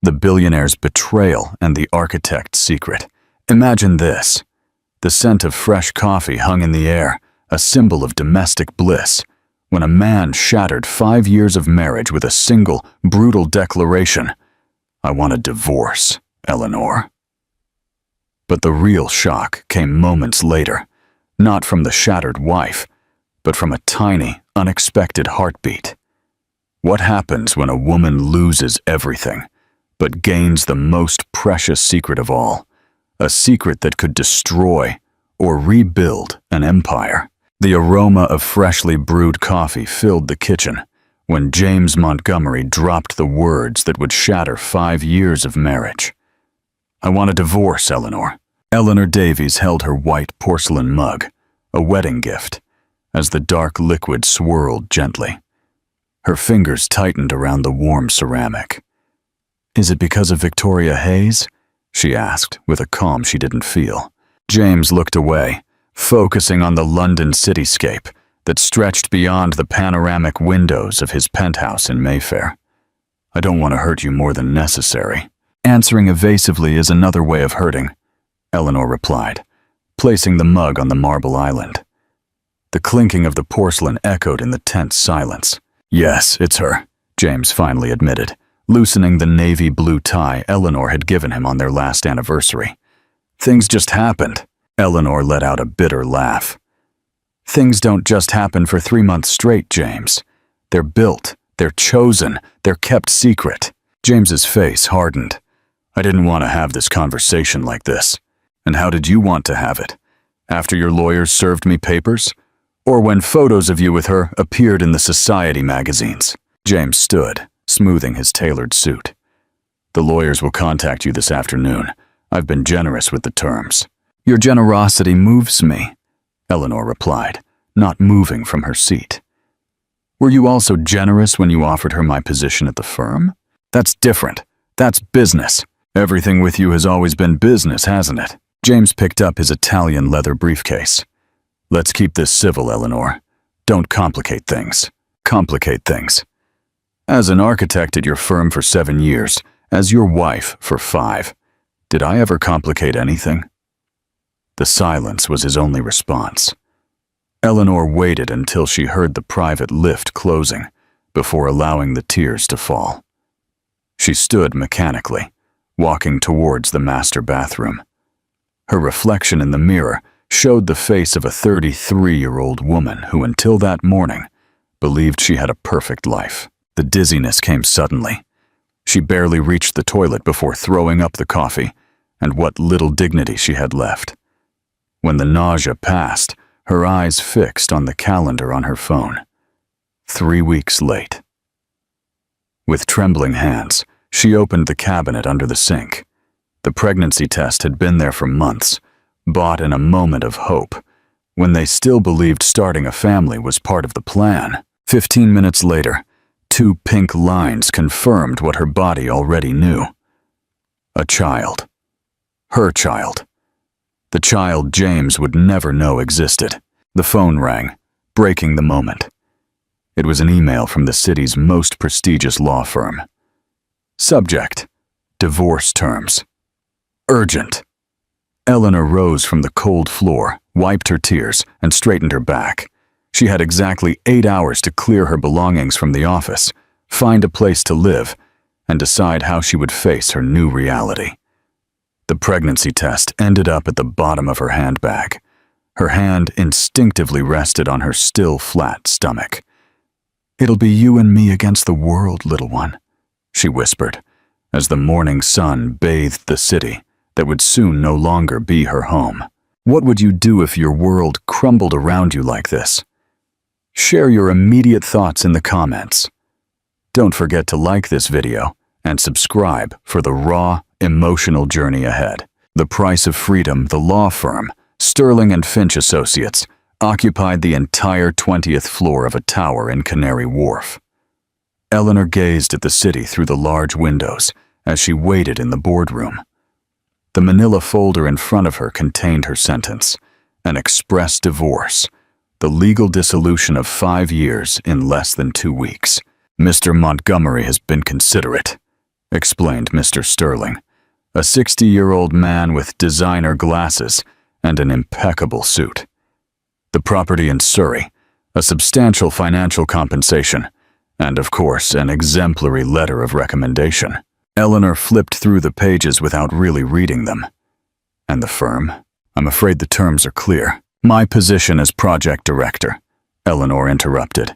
The billionaire's betrayal and the architect's secret. Imagine this. The scent of fresh coffee hung in the air, a symbol of domestic bliss, when a man shattered 5 years of marriage with a single, brutal declaration, "I want a divorce, Eleanor." But the real shock came moments later, not from the shattered wife, but from a tiny, unexpected heartbeat. What happens when a woman loses everything, but gains the most precious secret of all, a secret that could destroy or rebuild an empire? The aroma of freshly brewed coffee filled the kitchen when James Montgomery dropped the words that would shatter 5 years of marriage. "I want a divorce, Eleanor." Eleanor Davies held her white porcelain mug, a wedding gift, as the dark liquid swirled gently. Her fingers tightened around the warm ceramic. "Is it because of Victoria Hayes?" she asked, with a calm she didn't feel. James looked away, focusing on the London cityscape that stretched beyond the panoramic windows of his penthouse in Mayfair. "I don't want to hurt you more than necessary." "Answering evasively is another way of hurting," Eleanor replied, placing the mug on the marble island. The clinking of the porcelain echoed in the tense silence. "Yes, it's her," James finally admitted, loosening the navy blue tie Eleanor had given him on their last anniversary. "Things just happened." Eleanor let out a bitter laugh. "Things don't just happen for 3 months straight, James. They're built, they're chosen, they're kept secret." James's face hardened. "I didn't want to have this conversation like this. And how did you want to have it? After your lawyers served me papers? Or when photos of you with her appeared in the society magazines?" James stood, smoothing his tailored suit. "The lawyers will contact you this afternoon. I've been generous with the terms." "Your generosity moves me," Eleanor replied, not moving from her seat. "Were you also generous when you offered her my position at the firm?" "That's different. That's business. Everything with you has always been business, hasn't it?" James picked up his Italian leather briefcase. "Let's keep this civil, Eleanor. Don't complicate things." "Complicate things." "As an architect at your firm for 7 years, as your wife for 5, did I ever complicate anything?" The silence was his only response. Eleanor waited until she heard the private lift closing before allowing the tears to fall. She stood mechanically, walking towards the master bathroom. Her reflection in the mirror showed the face of a 33-year-old woman who, until that morning, believed she had a perfect life. The dizziness came suddenly. She barely reached the toilet before throwing up the coffee and what little dignity she had left. When the nausea passed, her eyes fixed on the calendar on her phone. 3 weeks late. With trembling hands, she opened the cabinet under the sink. The pregnancy test had been there for months, bought in a moment of hope, when they still believed starting a family was part of the plan. 15 minutes later, 2 pink lines confirmed what her body already knew. A child. Her child. The child James would never know existed. The phone rang, breaking the moment. It was an email from the city's most prestigious law firm. Subject: divorce terms. Urgent. Eleanor rose from the cold floor, wiped her tears, and straightened her back. She had exactly 8 hours to clear her belongings from the office, find a place to live, and decide how she would face her new reality. The pregnancy test ended up at the bottom of her handbag. Her hand instinctively rested on her still flat stomach. "It'll be you and me against the world, little one," she whispered, as the morning sun bathed the city that would soon no longer be her home. What would you do if your world crumbled around you like this? Share your immediate thoughts in the comments. Don't forget to like this video and subscribe for the raw, emotional journey ahead. The Price of Freedom, the law firm, Sterling and Finch Associates, occupied the entire 20th floor of a tower in Canary Wharf. Eleanor gazed at the city through the large windows as she waited in the boardroom. The manila folder in front of her contained her sentence: an express divorce, the legal dissolution of 5 years in less than 2 weeks. "Mr. Montgomery has been considerate," explained Mr. Sterling, a 60-year-old man with designer glasses and an impeccable suit. The property in Surrey, a substantial financial compensation, and of course an exemplary letter of recommendation. Eleanor flipped through the pages without really reading them. And the firm? I'm afraid the terms are clear. My position as project director, Eleanor interrupted.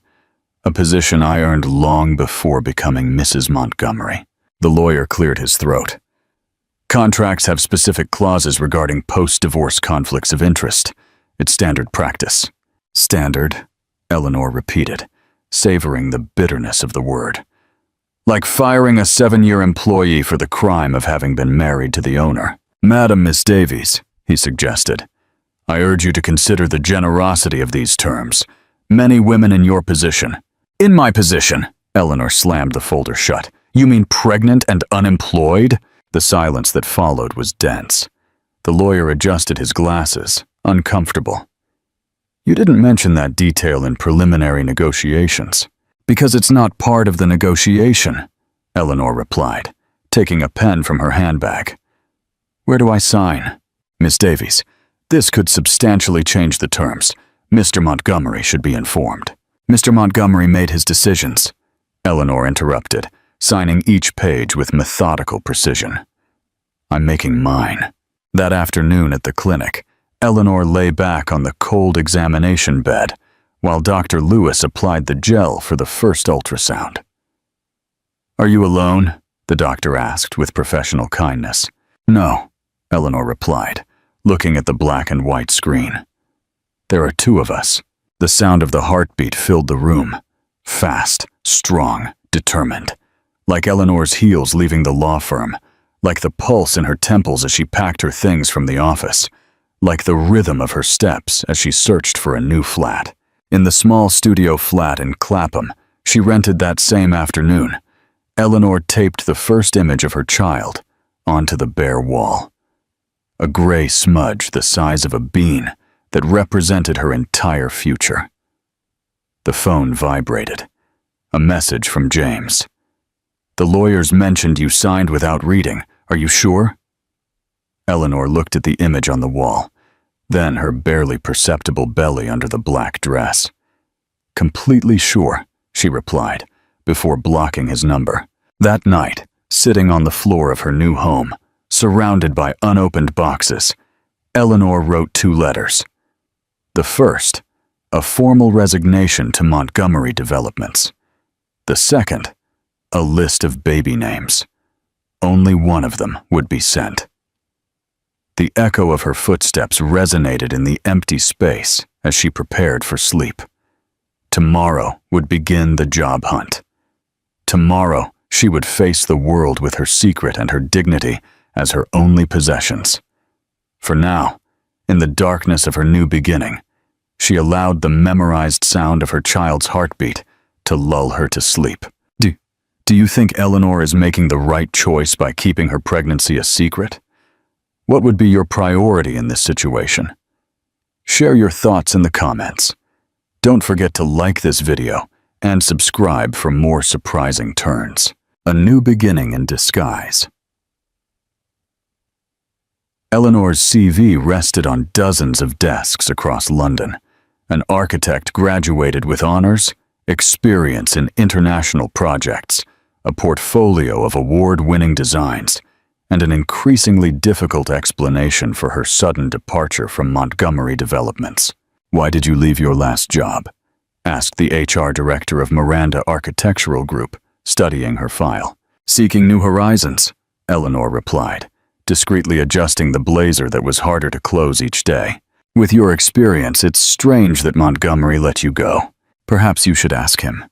A position I earned long before becoming Mrs. Montgomery. The lawyer cleared his throat. Contracts have specific clauses regarding post-divorce conflicts of interest. It's standard practice. Standard, Eleanor repeated, savoring the bitterness of the word. Like firing a 7-year employee for the crime of having been married to the owner. Madam Miss Davies, he suggested, I urge you to consider the generosity of these terms. Many women in your position. In my position, Eleanor slammed the folder shut. You mean pregnant and unemployed? The silence that followed was dense. The lawyer adjusted his glasses, uncomfortable. You didn't mention that detail in preliminary negotiations. Because it's not part of the negotiation, Eleanor replied, taking a pen from her handbag. Where do I sign? Miss Davies, this could substantially change the terms. Mr. Montgomery should be informed. Mr. Montgomery made his decisions, Eleanor interrupted, signing each page with methodical precision. I'm making mine. That afternoon at the clinic, Eleanor lay back on the cold examination bed while Dr. Lewis applied the gel for the first ultrasound. Are you alone? The doctor asked with professional kindness. No, Eleanor replied, looking at the black and white screen. There are 2 of us. The sound of the heartbeat filled the room. Fast, strong, determined. Like Eleanor's heels leaving the law firm. Like the pulse in her temples as she packed her things from the office. Like the rhythm of her steps as she searched for a new flat. In the small studio flat in Clapham, she rented that same afternoon, Eleanor taped the first image of her child onto the bare wall. A gray smudge the size of a bean that represented her entire future. The phone vibrated. A message from James. The lawyers mentioned you signed without reading. Are you sure? Eleanor looked at the image on the wall, then her barely perceptible belly under the black dress. Completely sure, she replied, before blocking his number. That night, sitting on the floor of her new home, surrounded by unopened boxes, Eleanor wrote 2 letters. The first, a formal resignation to Montgomery Developments. The second, a list of baby names. Only one of them would be sent. The echo of her footsteps resonated in the empty space as she prepared for sleep. Tomorrow would begin the job hunt. Tomorrow, she would face the world with her secret and her dignity as her only possessions. For now, in the darkness of her new beginning, she allowed the memorized sound of her child's heartbeat to lull her to sleep. Do you think Eleanor is making the right choice by keeping her pregnancy a secret? What would be your priority in this situation? Share your thoughts in the comments. Don't forget to like this video and subscribe for more surprising turns. A new beginning in disguise. Eleanor's CV rested on dozens of desks across London. An architect graduated with honors, experience in international projects, a portfolio of award-winning designs, and an increasingly difficult explanation for her sudden departure from Montgomery Developments. Why did you leave your last job? Asked the HR director of Miranda Architectural Group, studying her file. Seeking new horizons, Eleanor replied, discreetly adjusting the blazer that was harder to close each day. With your experience, it's strange that Montgomery let you go. Perhaps you should ask him,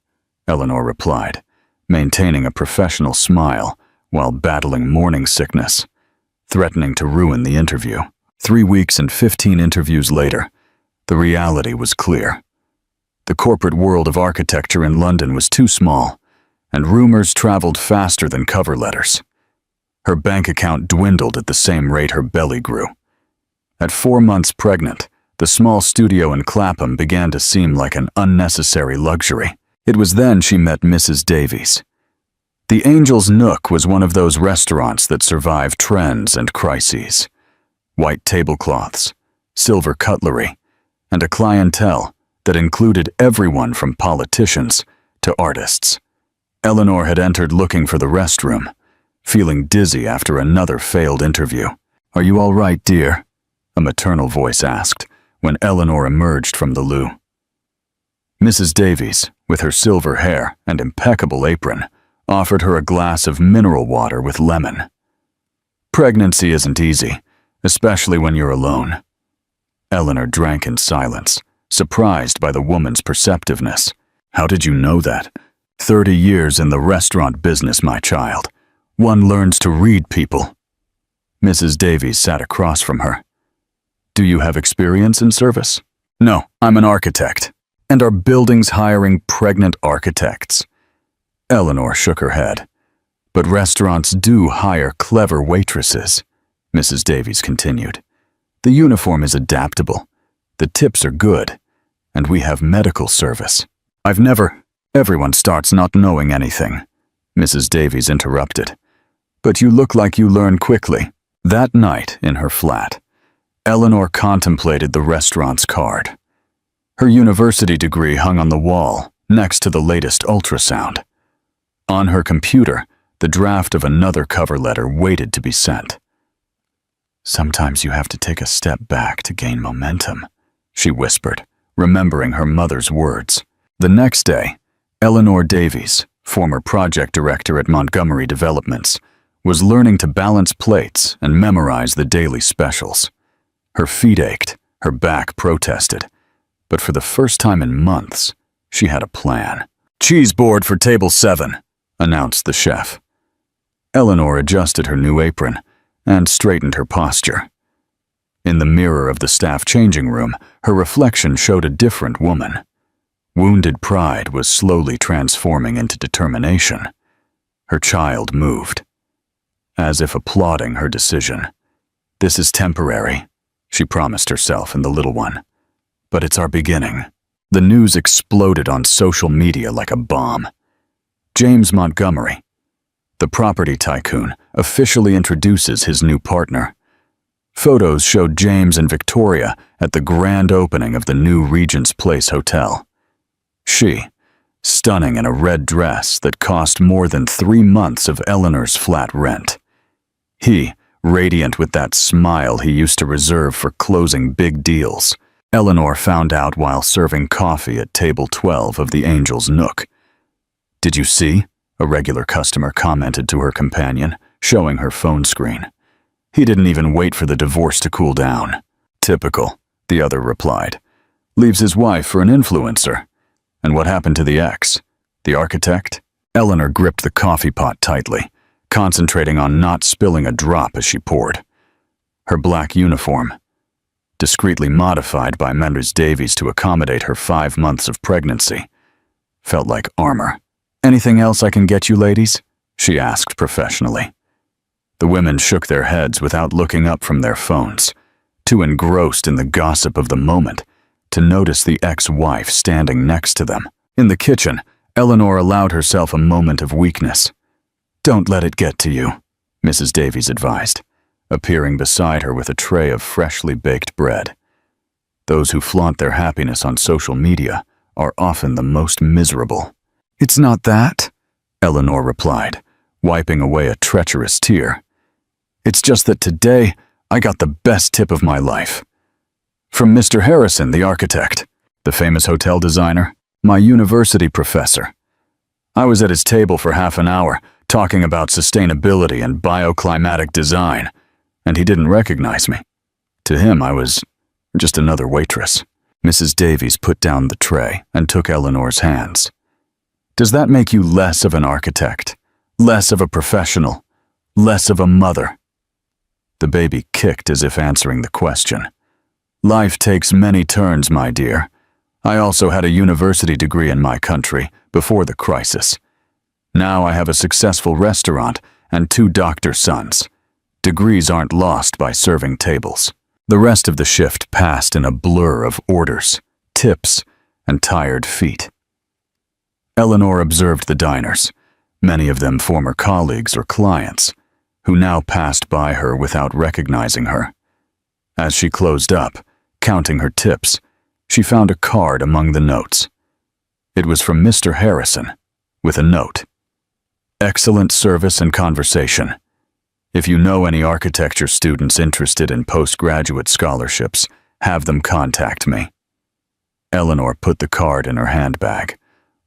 Eleanor replied, maintaining a professional smile while battling morning sickness, threatening to ruin the interview. 3 weeks and 15 interviews later, the reality was clear. The corporate world of architecture in London was too small, and rumors traveled faster than cover letters. Her bank account dwindled at the same rate her belly grew. At 4 months pregnant, the small studio in Clapham began to seem like an unnecessary luxury. It was then she met Mrs. Davies. The Angel's Nook was one of those restaurants that survive trends and crises. White tablecloths, silver cutlery, and a clientele that included everyone from politicians to artists. Eleanor had entered looking for the restroom, feeling dizzy after another failed interview. "Are you all right, dear?" a maternal voice asked when Eleanor emerged from the loo. Mrs. Davies, with her silver hair and impeccable apron, offered her a glass of mineral water with lemon. Pregnancy isn't easy, especially when you're alone. Eleanor drank in silence, surprised by the woman's perceptiveness. "How did you know that?" 30 years in the restaurant business, my child. One learns to read people." Mrs. Davies sat across from her. "Do you have experience in service?" "No, I'm an architect. And our building's hiring pregnant architects." Eleanor shook her head. "But restaurants do hire clever waitresses," Mrs. Davies continued. "The uniform is adaptable, the tips are good, and we have medical service." Everyone starts not knowing anything," Mrs. Davies interrupted. "But you look like you learn quickly." That night, in her flat, Eleanor contemplated the restaurant's card. Her university degree hung on the wall, next to the latest ultrasound. On her computer, the draft of another cover letter waited to be sent. "Sometimes you have to take a step back to gain momentum," she whispered, remembering her mother's words. The next day, Eleanor Davies, former project director at Montgomery Developments, was learning to balance plates and memorize the daily specials. Her feet ached, her back protested, but for the first time in months, she had a plan. "Cheese board for table 7, announced the chef. Eleanor adjusted her new apron and straightened her posture. In the mirror of the staff changing room, her reflection showed a different woman. Wounded pride was slowly transforming into determination. Her child moved, as if applauding her decision. "This is temporary," she promised herself and the little one. "But it's our beginning." The news exploded on social media like a bomb. James Montgomery, the property tycoon, officially introduces his new partner. Photos showed James and Victoria at the grand opening of the new Regent's Place Hotel. She, stunning in a red dress that cost more than 3 months of Eleanor's flat rent. He, radiant with that smile he used to reserve for closing big deals. Eleanor found out while serving coffee at table 12 of the Angel's Nook. "Did you see?" a regular customer commented to her companion, showing her phone screen. "He didn't even wait for the divorce to cool down." "Typical," the other replied. "Leaves his wife for an influencer." "And what happened to the ex? The architect?" Eleanor gripped the coffee pot tightly, concentrating on not spilling a drop as she poured. Her black uniform, discreetly modified by Mrs. Davies to accommodate her 5 months of pregnancy, felt like armor. "Anything else I can get you, ladies?" she asked professionally. The women shook their heads without looking up from their phones, too engrossed in the gossip of the moment to notice the ex-wife standing next to them. In the kitchen, Eleanor allowed herself a moment of weakness. "Don't let it get to you," Mrs. Davies advised, appearing beside her with a tray of freshly baked bread. Those who flaunt their happiness on social media are often the most miserable. "It's not that," Eleanor replied, wiping away a treacherous tear. "It's just that today I got the best tip of my life. From Mr. Harrison, the architect, the famous hotel designer, my university professor. I was at his table for half an hour, talking about sustainability and bioclimatic design, and he didn't recognize me. To him, I was just another waitress." Mrs. Davies put down the tray and took Eleanor's hands. "Does that make you less of an architect, less of a professional, less of a mother?" The baby kicked as if answering the question. "Life takes many turns, my dear. I also had a university degree in my country before the crisis. Now I have a successful restaurant and 2 doctor sons. Degrees aren't lost by serving tables." The rest of the shift passed in a blur of orders, tips, and tired feet. Eleanor observed the diners, many of them former colleagues or clients, who now passed by her without recognizing her. As she closed up, counting her tips, she found a card among the notes. It was from Mr. Harrison, with a note. Excellent service and conversation. If you know any architecture students interested in postgraduate scholarships, have them contact me. Eleanor put the card in her handbag,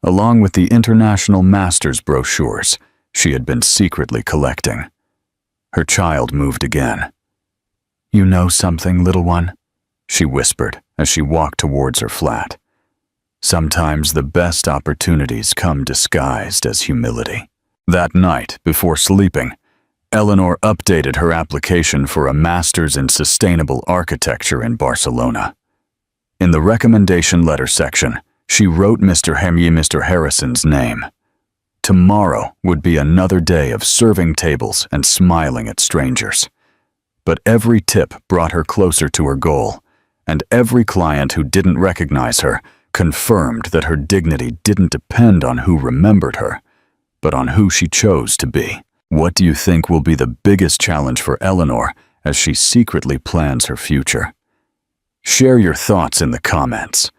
along with the international master's brochures she had been secretly collecting. Her child moved again. You know something, little one? She whispered as she walked towards her flat. Sometimes the best opportunities come disguised as humility. That night, before sleeping, Eleanor updated her application for a master's in sustainable architecture in Barcelona. In the recommendation letter section, she wrote Mr. Harrison's name. Tomorrow would be another day of serving tables and smiling at strangers. But every tip brought her closer to her goal, and every client who didn't recognize her confirmed that her dignity didn't depend on who remembered her, but on who she chose to be. What do you think will be the biggest challenge for Eleanor as she secretly plans her future? Share your thoughts in the comments.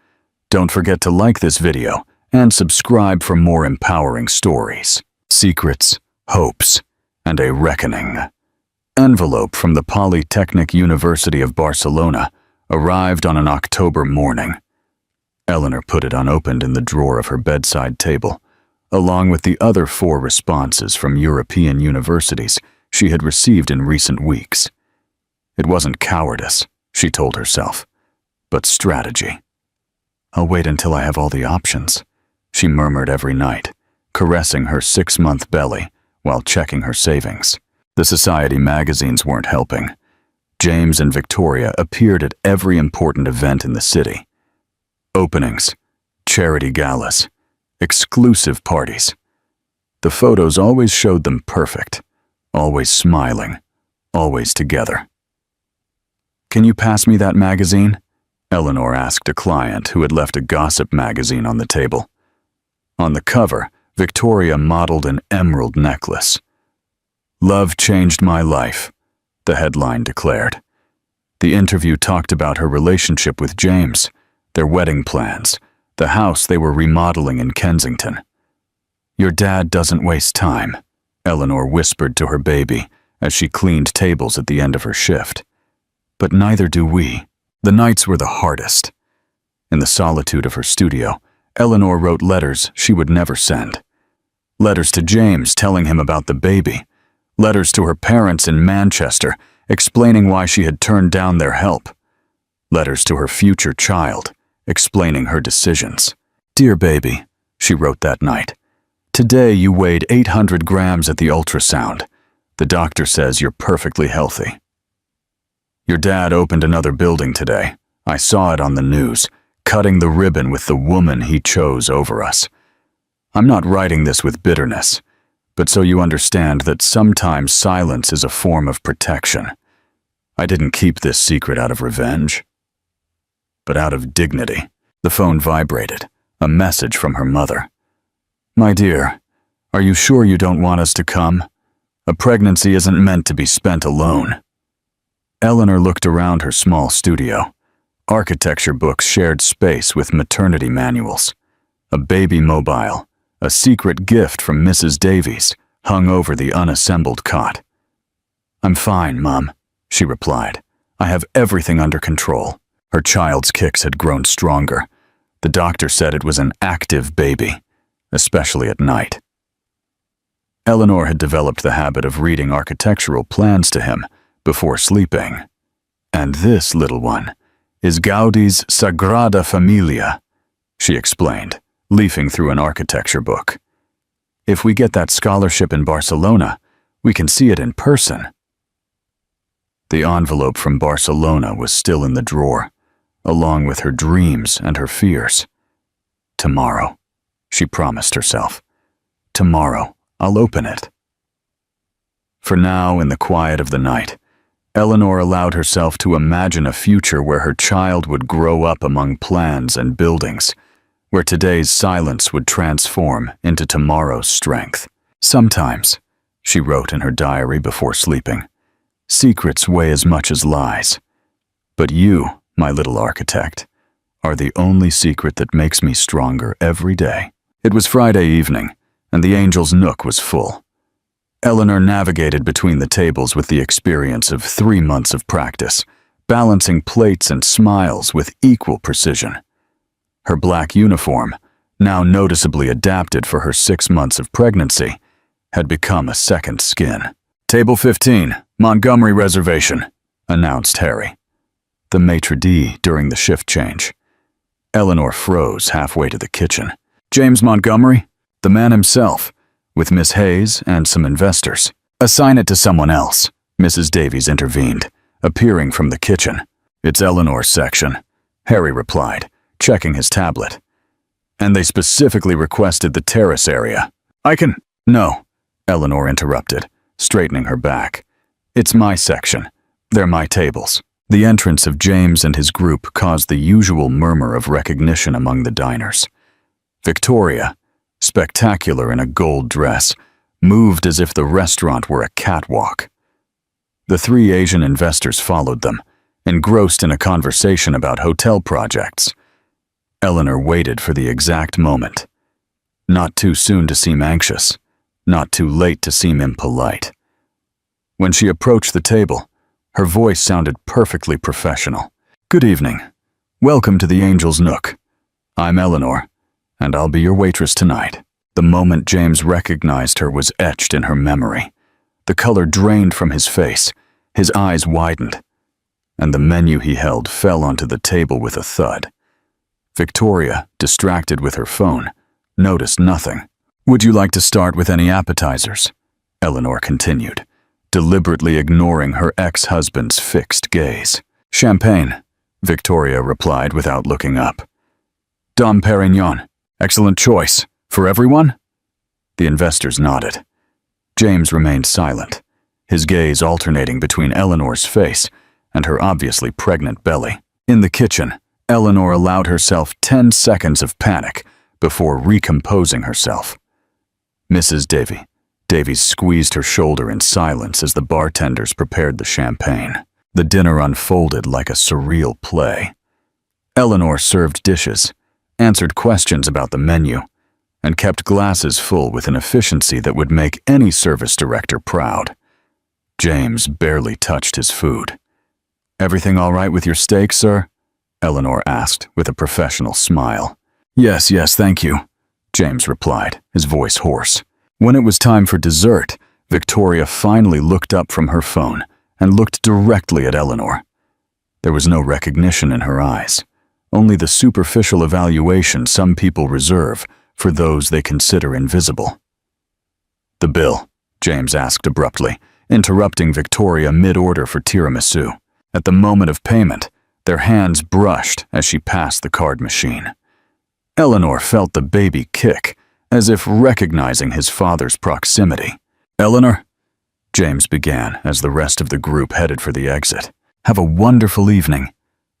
Don't forget to like this video and subscribe for more empowering stories, secrets, hopes, and a reckoning. Envelope from the Polytechnic University of Barcelona arrived on an October morning. Eleanor put it unopened in the drawer of her bedside table, along with the other 4 responses from European universities she had received in recent weeks. It wasn't cowardice, she told herself, but strategy. I'll wait until I have all the options, she murmured every night, caressing her 6-month belly while checking her savings. The society magazines weren't helping. James and Victoria appeared at every important event in the city. Openings, charity galas, exclusive parties. The photos always showed them perfect, always smiling, always together. Can you pass me that magazine? Eleanor asked a client who had left a gossip magazine on the table. On the cover, Victoria modeled an emerald necklace. Love changed my life, the headline declared. The interview talked about her relationship with James, their wedding plans, the house they were remodeling in Kensington. Your dad doesn't waste time, Eleanor whispered to her baby as she cleaned tables at the end of her shift. But neither do we. The nights were the hardest. In the solitude of her studio, Eleanor wrote letters she would never send. Letters to James telling him about the baby. Letters to her parents in Manchester explaining why she had turned down their help. Letters to her future child explaining her decisions. Dear baby, she wrote that night, today you weighed 800 grams at the ultrasound. The doctor says you're perfectly healthy. Your dad opened another building today. I saw it on the news, cutting the ribbon with the woman he chose over us. I'm not writing this with bitterness, but so you understand that sometimes silence is a form of protection. I didn't keep this secret out of revenge, but out of dignity. The phone vibrated, a message from her mother. My dear, are you sure you don't want us to come? A pregnancy isn't meant to be spent alone. Eleanor looked around her small studio. Architecture books shared space with maternity manuals. A baby mobile, a secret gift from Mrs. Davies, hung over the unassembled cot. I'm fine, Mom, she replied. I have everything under control. Her child's kicks had grown stronger. The doctor said it was an active baby, especially at night. Eleanor had developed the habit of reading architectural plans to him before sleeping. And this, little one, is Gaudi's Sagrada Familia, she explained, leafing through an architecture book. If we get that scholarship in Barcelona, we can see it in person. The envelope from Barcelona was still in the drawer, along with her dreams and her fears. Tomorrow, she promised herself. Tomorrow, I'll open it. For now, in the quiet of the night, Eleanor allowed herself to imagine a future where her child would grow up among plans and buildings, where today's silence would transform into tomorrow's strength. Sometimes, she wrote in her diary before sleeping, secrets weigh as much as lies. But you, my little architect, are the only secret that makes me stronger every day. It was Friday evening, and the Angel's Nook was full. Eleanor navigated between the tables with the experience of 3 months of practice, balancing plates and smiles with equal precision. Her black uniform, now noticeably adapted for her 6 months of pregnancy, had become a second skin. "Table 15, Montgomery reservation," announced Harry, the maitre d' during the shift change. Eleanor froze halfway to the kitchen. "James Montgomery? The man himself, with Miss Hayes and some investors." "Assign it to someone else," Mrs. Davies intervened, appearing from the kitchen. "It's Eleanor's section," Harry replied, checking his tablet. "And they specifically requested the terrace area." "I can—" "No," Eleanor interrupted, straightening her back. "It's my section. They're my tables." The entrance of James and his group caused the usual murmur of recognition among the diners. Victoria, spectacular in a gold dress, moved as if the restaurant were a catwalk. The 3 Asian investors followed them, engrossed in a conversation about hotel projects. Eleanor waited for the exact moment. Not too soon to seem anxious, not too late to seem impolite. When she approached the table, her voice sounded perfectly professional. "Good evening. Welcome to the Angel's Nook. I'm Eleanor, and I'll be your waitress tonight." The moment James recognized her was etched in her memory. The color drained from his face, his eyes widened, and the menu he held fell onto the table with a thud. Victoria, distracted with her phone, noticed nothing. "Would you like to start with any appetizers?" Eleanor continued, deliberately ignoring her ex-husband's fixed gaze. "Champagne," Victoria replied without looking up. "Dom Perignon. Excellent choice. For everyone?" The investors nodded. James remained silent, his gaze alternating between Eleanor's face and her obviously pregnant belly. In the kitchen, Eleanor allowed herself 10 seconds of panic before recomposing herself. Mrs. Davies squeezed her shoulder in silence as the bartenders prepared the champagne. The dinner unfolded like a surreal play. Eleanor served dishes, answered questions about the menu, and kept glasses full with an efficiency that would make any service director proud. James barely touched his food. "Everything all right with your steak, sir?" Eleanor asked with a professional smile. Yes, thank you," James replied, his voice hoarse. When it was time for dessert, Victoria finally looked up from her phone and looked directly at Eleanor. There was no recognition in her eyes, only the superficial evaluation some people reserve for those they consider invisible. "The bill," James asked abruptly, interrupting Victoria mid-order for tiramisu. At the moment of payment, their hands brushed as she passed the card machine. Eleanor felt the baby kick, as if recognizing his father's proximity. "Eleanor," James began as the rest of the group headed for the exit. "Have a wonderful evening,"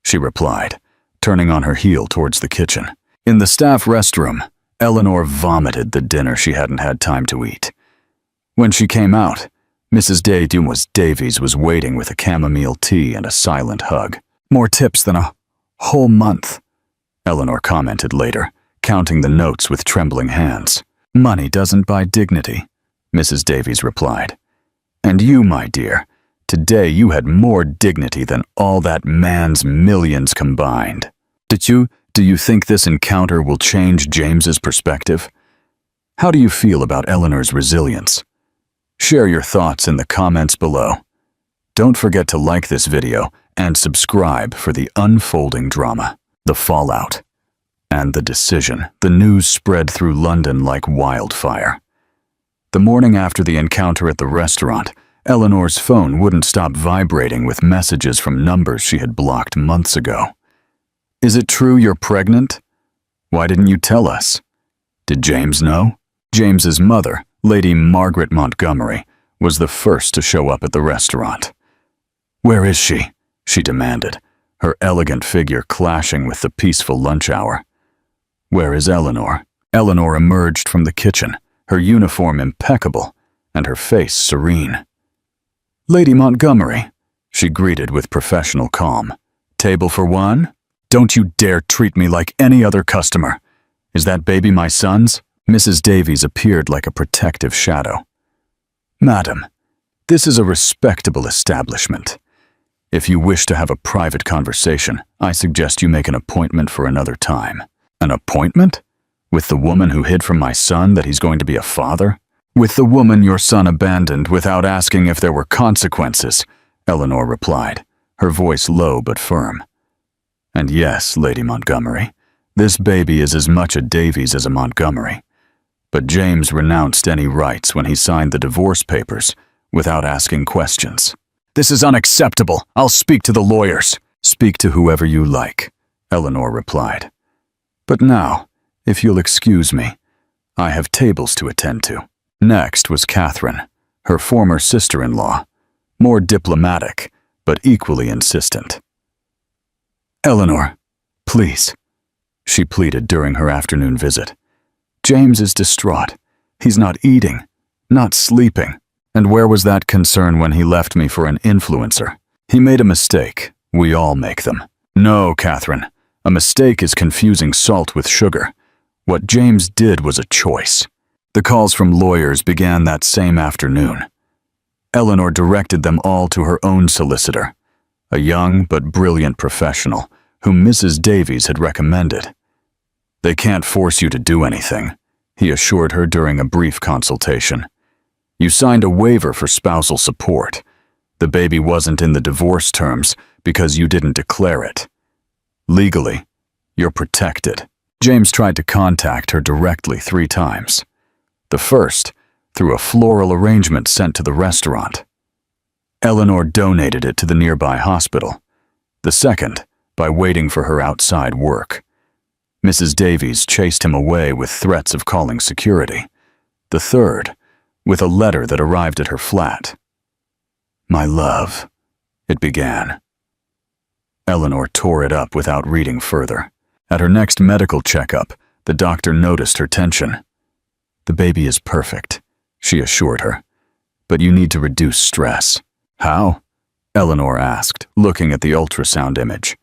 she replied, turning on her heel towards the kitchen. In the staff restroom, Eleanor vomited the dinner she hadn't had time to eat. When she came out, Mrs. Davies was waiting with a chamomile tea and a silent hug. "More tips than a whole month," Eleanor commented later, counting the notes with trembling hands. "Money doesn't buy dignity," Mrs. Davies replied. "And you, my dear, today you had more dignity than all that man's millions combined. Do you think this encounter will change James's perspective? How do you feel about Eleanor's resilience? Share your thoughts in the comments below. Don't forget to like this video and subscribe for the unfolding drama, the fallout, and the decision. The news spread through London like wildfire. The morning after the encounter at the restaurant, Eleanor's phone wouldn't stop vibrating with messages from numbers she had blocked months ago. "Is it true you're pregnant? Why didn't you tell us? Did James know?" James's mother, Lady Margaret Montgomery, was the first to show up at the restaurant. "Where is she?" she demanded, her elegant figure clashing with the peaceful lunch hour. "Where is Eleanor?" Eleanor emerged from the kitchen, her uniform impeccable and her face serene. "Lady Montgomery," she greeted with professional calm. "Table for one? Don't you dare treat me like any other customer. Is that baby my son's?" Mrs. Davies appeared like a protective shadow. "Madam, this is a respectable establishment. If you wish to have a private conversation, I suggest you make an appointment for another time." "An appointment? With the woman who hid from my son that he's going to be a father?" "With the woman your son abandoned without asking if there were consequences," Eleanor replied, her voice low but firm. "And yes, Lady Montgomery, this baby is as much a Davies as a Montgomery. But James renounced any rights when he signed the divorce papers without asking questions." "This is unacceptable. I'll speak to the lawyers." "Speak to whoever you like," Eleanor replied. "But now, if you'll excuse me, I have tables to attend to." Next was Catherine, her former sister-in-law, more diplomatic, but equally insistent. "Eleanor, please," she pleaded during her afternoon visit. "James is distraught. He's not eating, not sleeping. And where was that concern when he left me for an influencer? He made a mistake. We all make them." "No, Catherine. A mistake is confusing salt with sugar. What James did was a choice." The calls from lawyers began that same afternoon. Eleanor directed them all to her own solicitor, a young but brilliant professional whom Mrs. Davies had recommended. "They can't force you to do anything," he assured her during a brief consultation. "You signed a waiver for spousal support. The baby wasn't in the divorce terms because you didn't declare it. Legally, you're protected." James tried to contact her directly 3 times. The first, through a floral arrangement sent to the restaurant. Eleanor donated it to the nearby hospital. The second, by waiting for her outside work. Mrs. Davies chased him away with threats of calling security. The third, with a letter that arrived at her flat. "My love," it began. Eleanor tore it up without reading further. At her next medical checkup, the doctor noticed her tension. "The baby is perfect," she assured her, "but you need to reduce stress." "How?" Eleanor asked, looking at the ultrasound image.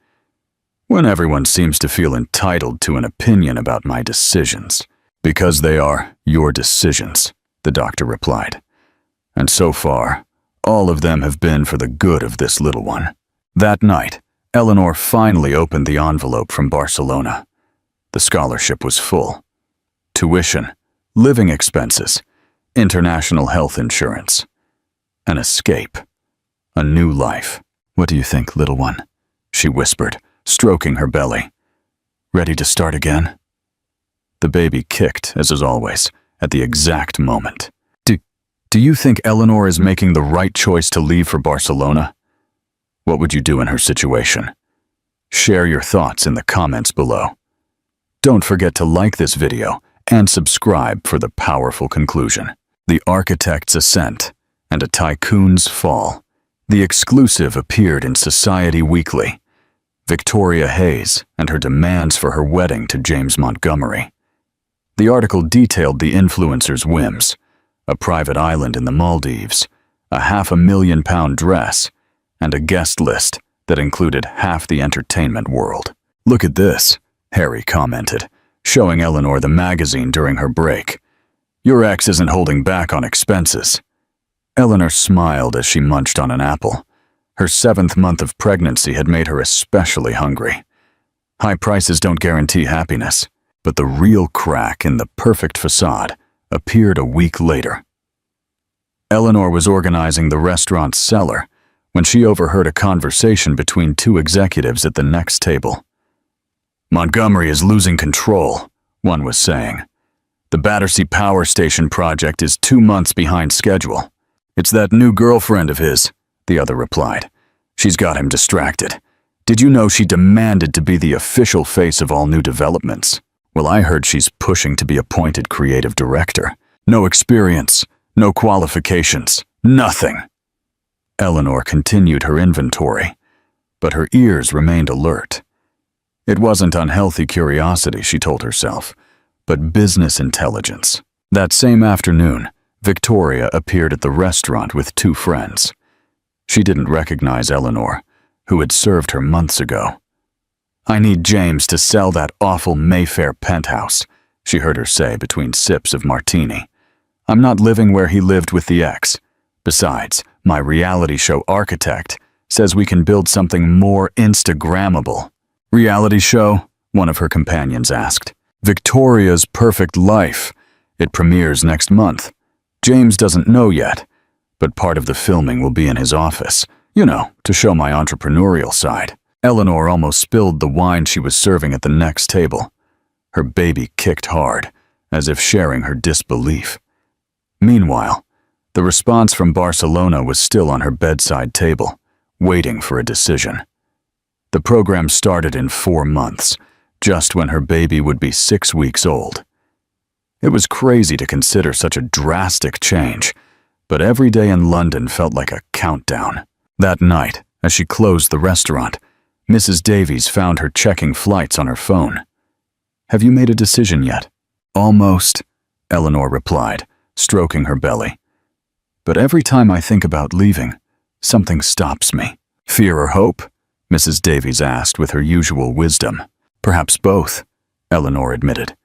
"When everyone seems to feel entitled to an opinion about my decisions." "Because they are your decisions," the doctor replied. "And so far, all of them have been for the good of this little one." That night, Eleanor finally opened the envelope from Barcelona. The scholarship was full. Tuition, living expenses, international health insurance. An escape. A new life. "What do you think, little one?" she whispered, stroking her belly. "Ready to start again?" The baby kicked, as always, at the exact moment. Do you think Eleanor is making the right choice to leave for Barcelona? What would you do in her situation? Share your thoughts in the comments below. Don't forget to like this video and subscribe for the powerful conclusion. The Architect's Ascent and a Tycoon's Fall. The exclusive appeared in Society Weekly. Victoria Hayes and her demands for her wedding to James Montgomery. The article detailed the influencer's whims, a private island in the Maldives, a £500,000 dress, and a guest list that included half the entertainment world. "Look at this," Harry commented, showing Eleanor the magazine during her break. "Your ex isn't holding back on expenses." Eleanor smiled as she munched on an apple. Her 7th month of pregnancy had made her especially hungry. High prices don't guarantee happiness, but the real crack in the perfect facade appeared a week later. Eleanor was organizing the restaurant's cellar when she overheard a conversation between 2 executives at the next table. "Montgomery is losing control," one was saying. "The Battersea Power Station project is 2 months behind schedule." "It's that new girlfriend of his," the other replied. "She's got him distracted. Did you know she demanded to be the official face of all new developments? Well, I heard she's pushing to be appointed creative director. No experience, no qualifications, nothing." Eleanor continued her inventory, but her ears remained alert. It wasn't unhealthy curiosity, she told herself, but business intelligence. That same afternoon, Victoria appeared at the restaurant with 2 friends. She didn't recognize Eleanor, who had served her months ago. "I need James to sell that awful Mayfair penthouse," she heard her say between sips of martini. "I'm not living where he lived with the ex. Besides, my reality show architect says we can build something more Instagrammable." "Reality show?" one of her companions asked. "Victoria's Perfect Life. It premieres next month. James doesn't know yet, but part of the filming will be in his office, to show my entrepreneurial side." Eleanor almost spilled the wine she was serving at the next table. Her baby kicked hard, as if sharing her disbelief. Meanwhile, the response from Barcelona was still on her bedside table, waiting for a decision. The program started in 4 months, just when her baby would be 6 weeks old. It was crazy to consider such a drastic change, but every day in London felt like a countdown. That night, as she closed the restaurant, Mrs. Davies found her checking flights on her phone. "Have you made a decision yet?" "Almost," Eleanor replied, stroking her belly. "But every time I think about leaving, something stops me." "Fear or hope?" Mrs. Davies asked with her usual wisdom. "Perhaps both," Eleanor admitted.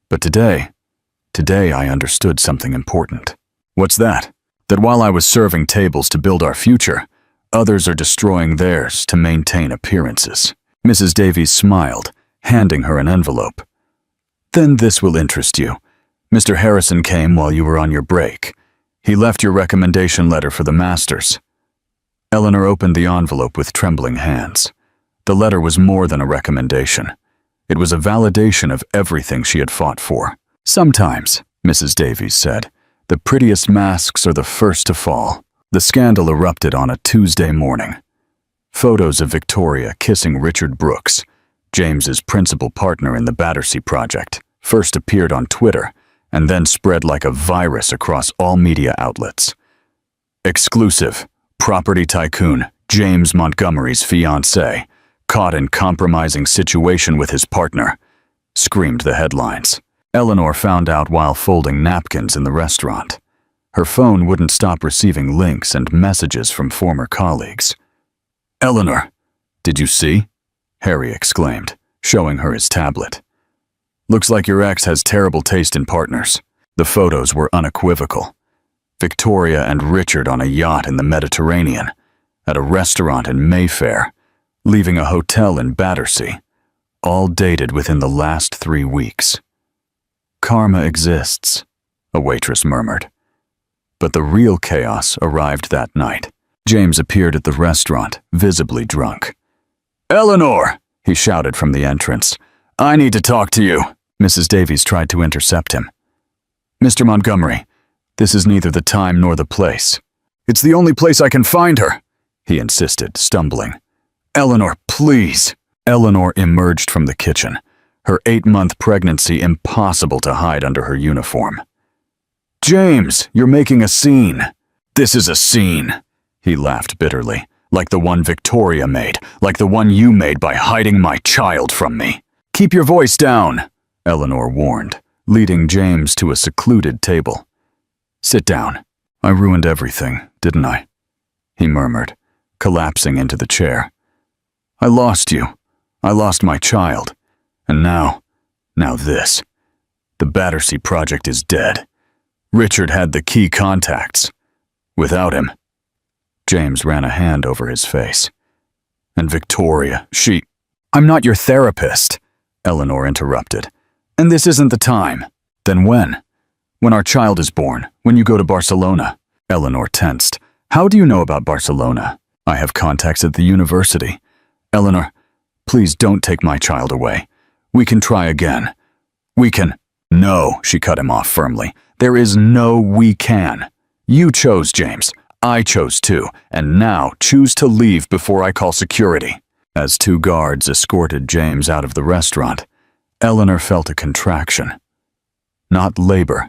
"But today I understood something important." "What's that?" "That while I was serving tables to build our future, others are destroying theirs to maintain appearances." Mrs. Davies smiled, handing her an envelope. "Then this will interest you. Mr. Harrison came while you were on your break. He left your recommendation letter for the masters." Eleanor opened the envelope with trembling hands. The letter was more than a recommendation. It was a validation of everything she had fought for. "Sometimes," Mrs. Davies said, "the prettiest masks are the first to fall." The scandal erupted on a Tuesday morning. Photos of Victoria kissing Richard Brooks, James's principal partner in the Battersea project, first appeared on Twitter and then spread like a virus across all media outlets. "Exclusive: property tycoon James Montgomery's fiancée caught in compromising situation with his partner," screamed the headlines. Eleanor found out while folding napkins in the restaurant. Her phone wouldn't stop receiving links and messages from former colleagues. "Eleanor, did you see?" Harry exclaimed, showing her his tablet. "Looks like your ex has terrible taste in partners." The photos were unequivocal. Victoria and Richard on a yacht in the Mediterranean, at a restaurant in Mayfair, leaving a hotel in Battersea, all dated within the last 3 weeks. "Karma exists," a waitress murmured. But the real chaos arrived that night. James appeared at the restaurant, visibly drunk. "Eleanor!" he shouted from the entrance. "I need to talk to you." Mrs. Davies tried to intercept him. "Mr. Montgomery, this is neither the time nor the place." "It's the only place I can find her," he insisted, stumbling. "Eleanor, please." Eleanor emerged from the kitchen, her 8-month pregnancy impossible to hide under her uniform. "James, you're making a scene." "This is a scene," he laughed bitterly, "like the one Victoria made, like the one you made by hiding my child from me." "Keep your voice down," Eleanor warned, leading James to a secluded table. "Sit down." "I ruined everything, didn't I?" he murmured, collapsing into the chair. "I lost you. I lost my child. And now this. The Battersea project is dead. Richard had the key contacts. Without him..." James ran a hand over his face. "And Victoria, she..." "I'm not your therapist," Eleanor interrupted. "And this isn't the time." "Then when?" "When our child is born, when you go to Barcelona." Eleanor tensed. "How do you know about Barcelona?" "I have contacts at the university." "Eleanor, please don't take my child away. We can try again. We can..." "No," she cut him off firmly. "There is no we can. You chose, James. I chose too, and now choose to leave before I call security." As 2 guards escorted James out of the restaurant, Eleanor felt a contraction. Not labor,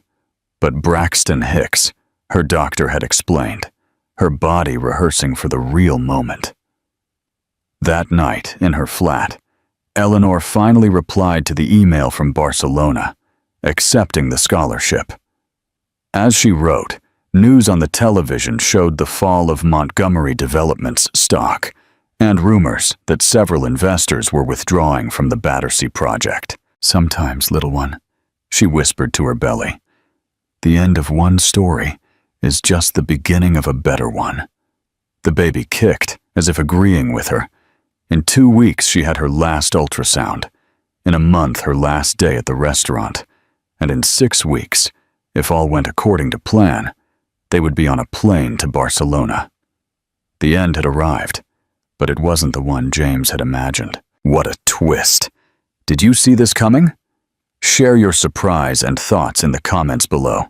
but Braxton Hicks, her doctor had explained, her body rehearsing for the real moment. That night, in her flat, Eleanor finally replied to the email from Barcelona, accepting the scholarship. As she wrote, news on the television showed the fall of Montgomery Development's stock and rumors that several investors were withdrawing from the Battersea project. "Sometimes, little one," she whispered to her belly, "the end of one story is just the beginning of a better one." The baby kicked, as if agreeing with her. In 2 weeks, she had her last ultrasound. In a month, her last day at the restaurant. And in 6 weeks, if all went according to plan, they would be on a plane to Barcelona. The end had arrived, but it wasn't the one James had imagined. What a twist! Did you see this coming? Share your surprise and thoughts in the comments below.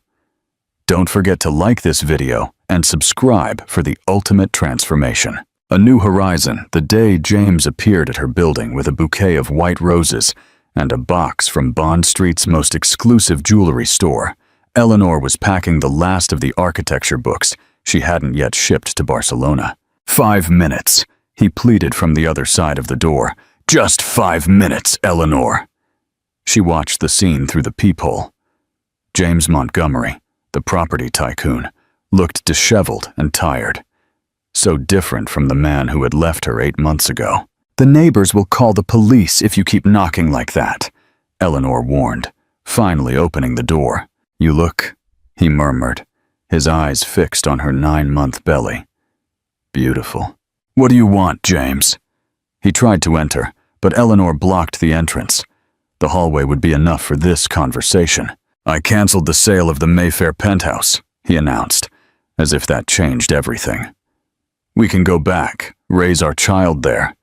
Don't forget to like this video and subscribe for the ultimate transformation. A new horizon the day James appeared at her building with a bouquet of white roses and a box from Bond Street's most exclusive jewelry store. Eleanor was packing the last of the architecture books she hadn't yet shipped to Barcelona. 5 minutes, he pleaded from the other side of the door. "Just 5 minutes, Eleanor." She watched the scene through the peephole. James Montgomery, the property tycoon, looked disheveled and tired. So different from the man who had left her 8 months ago. "The neighbors will call the police if you keep knocking like that," Eleanor warned, finally opening the door. "You look," he murmured, his eyes fixed on her 9-month belly. "Beautiful." "What do you want, James?" He tried to enter, but Eleanor blocked the entrance. The hallway would be enough for this conversation. "I canceled the sale of the Mayfair penthouse," he announced, as if that changed everything. "We can go back, raise our child there.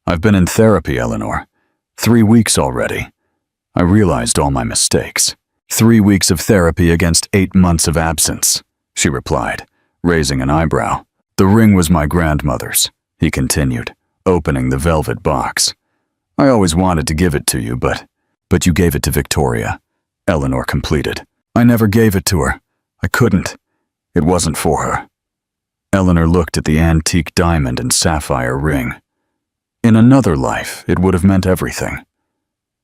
I've been in therapy, Eleanor. 3 weeks already. I realized all my mistakes." 3 weeks of therapy against 8 months of absence, she replied, raising an eyebrow. "The ring was my grandmother's," he continued, opening the velvet box. "I always wanted to give it to you, but you gave it to Victoria," Eleanor completed. "I never gave it to her. I couldn't. It wasn't for her." Eleanor looked at the antique diamond and sapphire ring. In another life, it would have meant everything.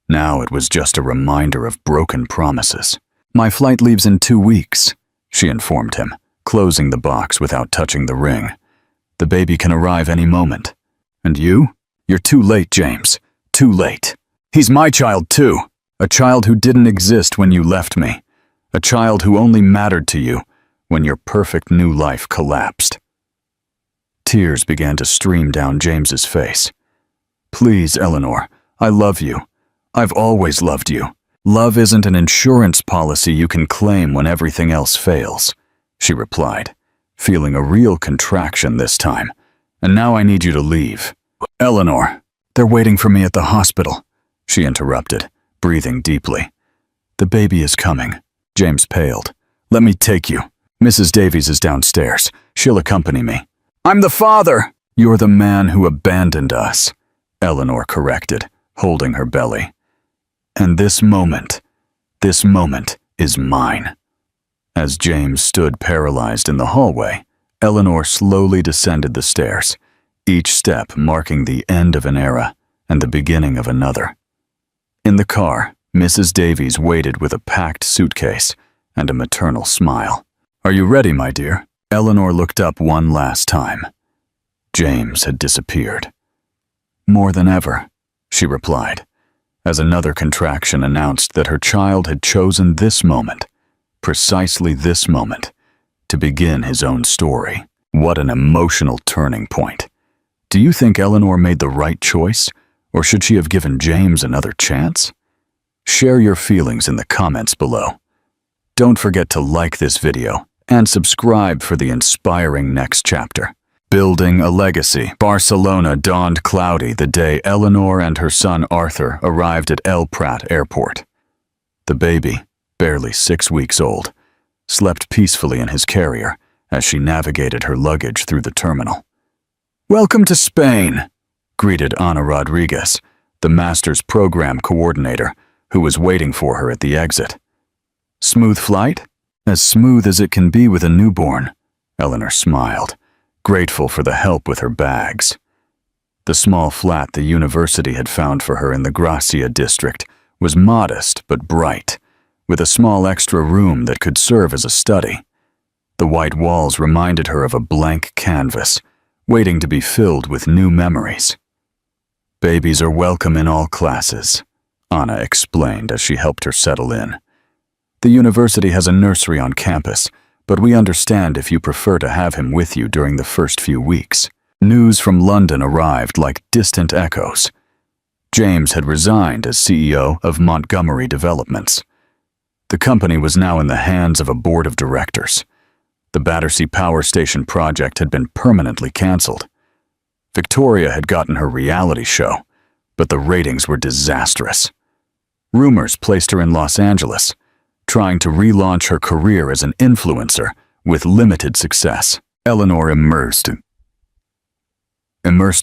Now it was just a reminder of broken promises. "My flight leaves in 2 weeks, she informed him, closing the box without touching the ring. "The baby can arrive any moment. And you? You're too late, James. Too late. He's my child too. A child who didn't exist when you left me. A child who only mattered to you when your perfect new life collapsed." Tears began to stream down James's face. "Please, Eleanor, I love you. I've always loved you. Love isn't an insurance policy you can claim when everything else fails," she replied, feeling a real contraction this time. "And now I need you to leave." "Eleanor, they're waiting for me at the hospital," she interrupted, breathing deeply. "The baby is coming." James paled. "Let me take you. Mrs. Davies is downstairs. She'll accompany me." "I'm the father!" "You're the man who abandoned us," Eleanor corrected, holding her belly. "And this moment is mine." As James stood paralyzed in the hallway, Eleanor slowly descended the stairs, each step marking the end of an era and the beginning of another. In the car, Mrs. Davies waited with a packed suitcase and a maternal smile. "Are you ready, my dear?" Eleanor looked up one last time. James had disappeared. "More than ever," she replied, as another contraction announced that her child had chosen this moment, precisely this moment, to begin his own story. What an emotional turning point. Do you think Eleanor made the right choice, or should she have given James another chance? Share your feelings in the comments below. Don't forget to like this video and subscribe for the inspiring next chapter. Building a legacy. Barcelona dawned cloudy the day Eleanor and her son Arthur arrived at El Prat Airport. The baby, barely 6 weeks old, slept peacefully in his carrier as she navigated her luggage through the terminal. "Welcome to Spain," greeted Ana Rodriguez, the master's program coordinator, who was waiting for her at the exit. "Smooth flight?" "As smooth as it can be with a newborn," Eleanor smiled, grateful for the help with her bags. The small flat the university had found for her in the Gracia district was modest but bright, with a small extra room that could serve as a study. The white walls reminded her of a blank canvas, waiting to be filled with new memories. "Babies are welcome in all classes," Anna explained as she helped her settle in. "The university has a nursery on campus, but we understand if you prefer to have him with you during the first few weeks." News from London arrived like distant echoes. James had resigned as CEO of Montgomery Developments. The company was now in the hands of a board of directors. The Battersea Power Station project had been permanently cancelled. Victoria had gotten her reality show, but the ratings were disastrous. Rumors placed her in Los Angeles, trying to relaunch her career as an influencer with limited success. Eleanor immersed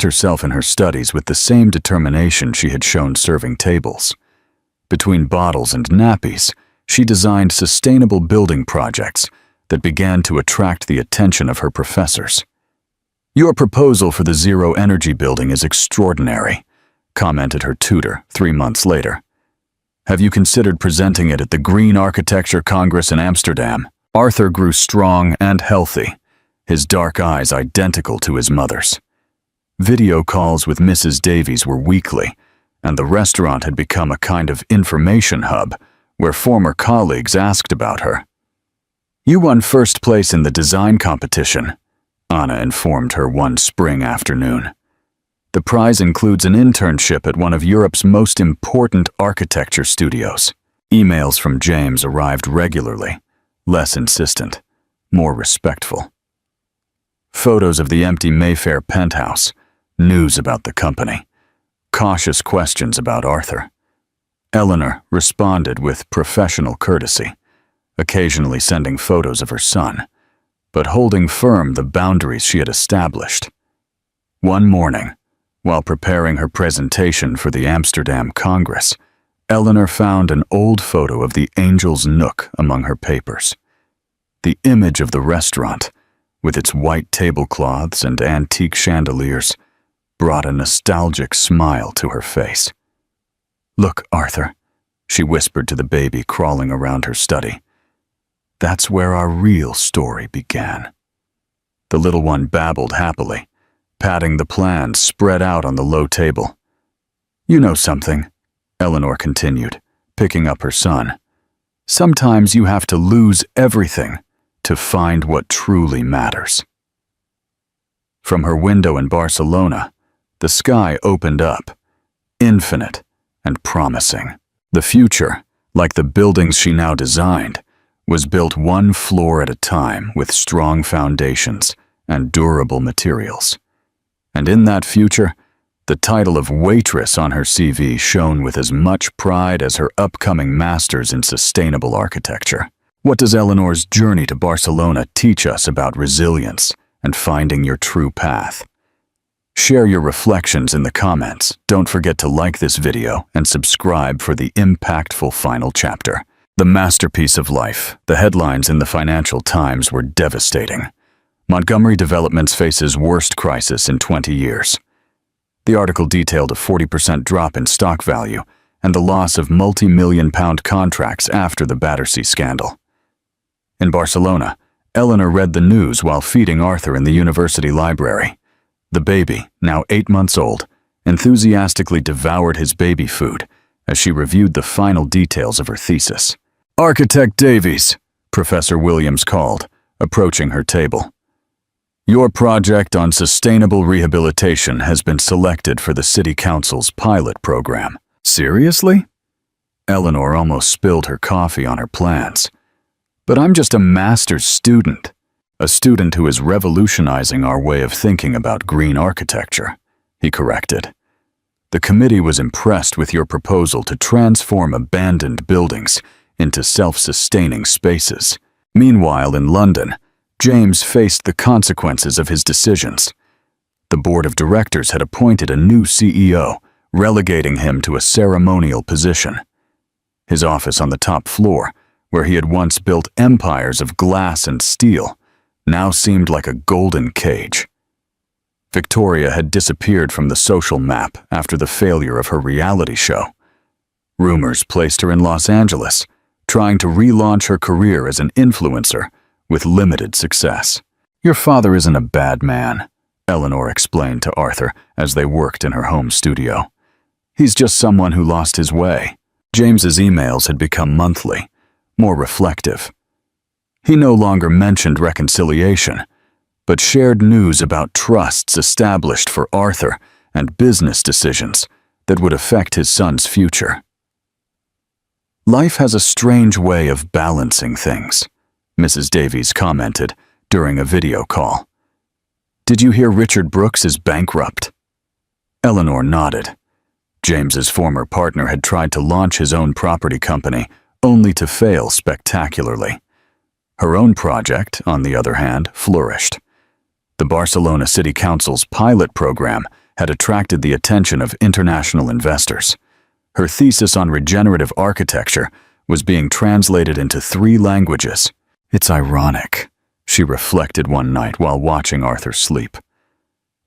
herself in her studies with the same determination she had shown serving tables. Between bottles and nappies, she designed sustainable building projects that began to attract the attention of her professors. "Your proposal for the zero-energy building is extraordinary," commented her tutor 3 months later. "Have you considered presenting it at the Green Architecture Congress in Amsterdam?" Arthur grew strong and healthy, his dark eyes identical to his mother's. Video calls with Mrs. Davies were weekly, and the restaurant had become a kind of information hub where former colleagues asked about her. "You won first place in the design competition," Anna informed her one spring afternoon. "The prize includes an internship at one of Europe's most important architecture studios." Emails from James arrived regularly, less insistent, more respectful. Photos of the empty Mayfair penthouse, news about the company, cautious questions about Arthur. Eleanor responded with professional courtesy, occasionally sending photos of her son, but holding firm the boundaries she had established. One morning, while preparing her presentation for the Amsterdam Congress, Eleanor found an old photo of the Angel's Nook among her papers. The image of the restaurant, with its white tablecloths and antique chandeliers, brought a nostalgic smile to her face. "Look, Arthur," she whispered to the baby crawling around her study. "That's where our real story began." The little one babbled happily, patting the plans spread out on the low table. "You know something," Eleanor continued, picking up her son. "Sometimes you have to lose everything to find what truly matters." From her window in Barcelona, the sky opened up, infinite and promising. The future, like the buildings she now designed, was built one floor at a time with strong foundations and durable materials. And in that future, the title of waitress on her CV shone with as much pride as her upcoming master's in sustainable architecture. What does Eleanor's journey to Barcelona teach us about resilience and finding your true path? Share your reflections in the comments. Don't forget to like this video and subscribe for the impactful final chapter. The masterpiece of life. The headlines in the Financial Times were devastating. Montgomery Developments faces worst crisis in 20 years. The article detailed a 40% drop in stock value and the loss of multi-million-pound contracts after the Battersea scandal. In Barcelona, Eleanor read the news while feeding Arthur in the university library. The baby, now 8 months old, enthusiastically devoured his baby food as she reviewed the final details of her thesis. "Architect Davies," Professor Williams called, approaching her table. "Your project on sustainable rehabilitation has been selected for the City Council's pilot program." "Seriously?" Eleanor almost spilled her coffee on her plans. "But I'm just a master's student." "A student who is revolutionizing our way of thinking about green architecture," he corrected. "The committee was impressed with your proposal to transform abandoned buildings into self-sustaining spaces." Meanwhile, in London, James faced the consequences of his decisions. The board of directors had appointed a new CEO, relegating him to a ceremonial position. His office on the top floor, where he had once built empires of glass and steel, now seemed like a golden cage. Victoria had disappeared from the social map after the failure of her reality show. Rumors placed her in Los Angeles, trying to relaunch her career as an influencer with limited success. "Your father isn't a bad man," Eleanor explained to Arthur as they worked in her home studio. "He's just someone who lost his way." James's emails had become monthly, more reflective. He no longer mentioned reconciliation, but shared news about trusts established for Arthur and business decisions that would affect his son's future. "Life has a strange way of balancing things," Mrs. Davies commented during a video call. "Did you hear Richard Brooks is bankrupt?" Eleanor nodded. James's former partner had tried to launch his own property company, only to fail spectacularly. Her own project, on the other hand, flourished. The Barcelona City Council's pilot program had attracted the attention of international investors. Her thesis on regenerative architecture was being translated into 3 languages. "It's ironic," she reflected one night while watching Arthur sleep.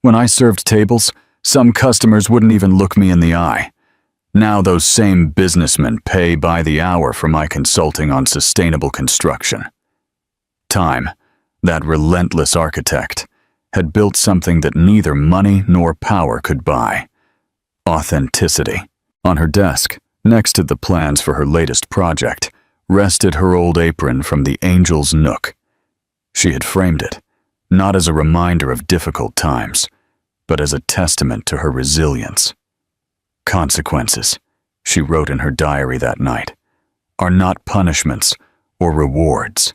"When I served tables, some customers wouldn't even look me in the eye. Now those same businessmen pay by the hour for my consulting on sustainable construction." Time, that relentless architect, had built something that neither money nor power could buy: authenticity. On her desk, next to the plans for her latest project, rested her old apron from the Angel's Nook. She had framed it, not as a reminder of difficult times, but as a testament to her resilience. "Consequences," she wrote in her diary that night, "are not punishments or rewards.